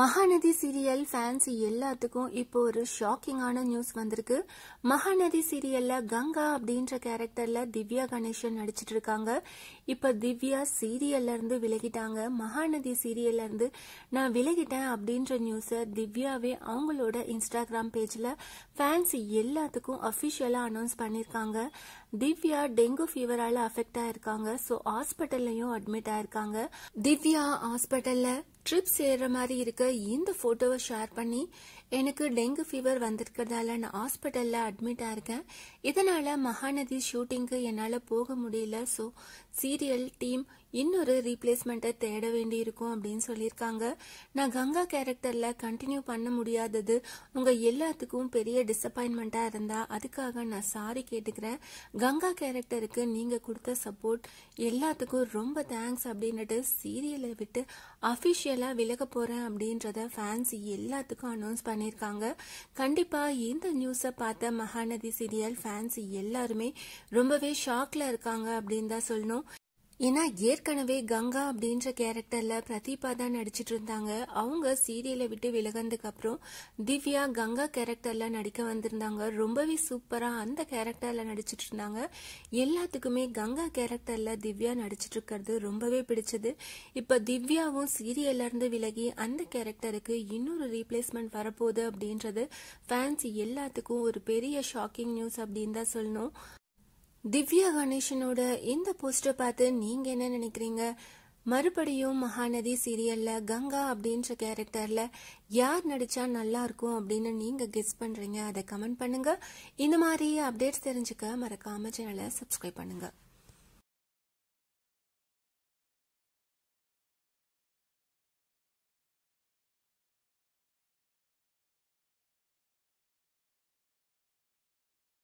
Mahanadi serial fans எல்லாத்துக்கும் இப்போ ஒரு ஷாக்கிங்கான நியூஸ் வந்திருக்கு. மகாநதி சீரியல்ல கங்கா அப்படின்ற கேரக்டர்ல திவ்யா கணேசன் நடிச்சிட்டு இருக்காங்க. இப்ப திவ்யா சீரியல்ல இருந்து விலகிட்டாங்க. மகாநதி சீரியல்ல இருந்து நான் விலகிட்டேன் அப்படின்ற நியூஸ திவ்யாவே அவங்களோட இன்ஸ்டாகிராம் பேஜ்ல ஃபேன்ஸ் எல்லாத்துக்கும் அபிஷியலா அனௌன்ஸ் பண்ணிருக்காங்க. திவ்யா டெங்கு ஃபீவரால அஃபெக்ட் ஆயிருக்காங்க. சோ ஹாஸ்பிட்டல்லையும் அட்மிட் ஆயிருக்காங்க. திவ்யா ஹாஸ்பிட்டல்ல ட்ரிப்ஸ் ஏற மாதிரி இருக்க இந்த போட்டோவை ஷேர் பண்ணி, எனக்கு டெங்கு ஃபீவர் வந்திருக்கிறதால நான் ஹாஸ்பிட்டல்ல அட்மிட் ஆயிருக்கேன். இதனால மகாநதி ஷூட்டிங்க்கு என்னால போக முடியல. சோ சீரியல் டீம் இன்னொரு ரீப்ளேஸ்மெண்ட்டை தேட வேண்டி இருக்கும் அப்படின்னு சொல்லியிருக்காங்க. நான் கங்கா கேரக்டர்ல கண்டினியூ பண்ண முடியாதது உங்க எல்லாத்துக்கும் பெரிய டிசப்பாயின்மெண்டா இருந்தா அதுக்காக நான் சாரி கேட்டுக்கிறேன். கங்கா கேரக்டருக்கு நீங்க கொடுத்த சப்போர்ட் எல்லாத்துக்கும் ரொம்ப தேங்க்ஸ் அப்படின்னுட்டு சீரியலை விட்டு அபிஷியலா விலக போறேன் அப்படின்றத ஃபேன்ஸ் எல்லாத்துக்கும் அனௌன்ஸ் பண்ணிருக்காங்க. கண்டிப்பா இந்த நியூஸை பார்த்த மகாநதி சீரியல் ஃபேன்ஸ் எல்லாருமே ரொம்பவே ஷாக்ல இருக்காங்க அப்படின்னு தான் சொல்லணும். ஏன்னா ஏற்கனவே கங்கா அப்படின்ற கேரக்டர்ல பிரதீபா தான் நடிச்சிட்டு இருந்தாங்க. அவங்க சீரியலை விட்டு விலகினதுக்கு அப்புறம் திவ்யா கங்கா கேரக்டர்ல நடிக்க வந்திருந்தாங்க. ரொம்பவே சூப்பரா அந்த கேரக்டர்ல நடிச்சிட்டு இருந்தாங்க. எல்லாத்துக்குமே கங்கா கேரக்டர்ல திவ்யா நடிச்சிட்டு இருக்கிறது ரொம்பவே பிடிச்சது. இப்ப திவ்யாவும் சீரியல்ல இருந்து விலகி அந்த கேரக்டருக்கு இன்னொரு ரீப்ளேஸ்மெண்ட் வரப்போகுது அப்படின்றது ஃபேன்ஸ் எல்லாத்துக்கும் ஒரு பெரிய ஷாக்கிங் நியூஸ் அப்படின்னு தான் சொல்லணும். திவ்யா கணேசனோட இந்த போஸ்டர் பார்த்து நீங்க என்ன நினைக்கிறீங்க? மறுபடியும் மகாநதி சீரியல்ல கங்கா அப்படின்ற கேரக்டர்ல யார் நடிச்சா நல்லா இருக்கும் அப்படின்னு நீங்க கெஸ் பண்றீங்க? அதை கமெண்ட் பண்ணுங்க. இந்த மாதிரி அப்டேட்ஸ் தெரிஞ்சுக்க மறக்காம சேனலை சப்ஸ்கிரைப் பண்ணுங்க.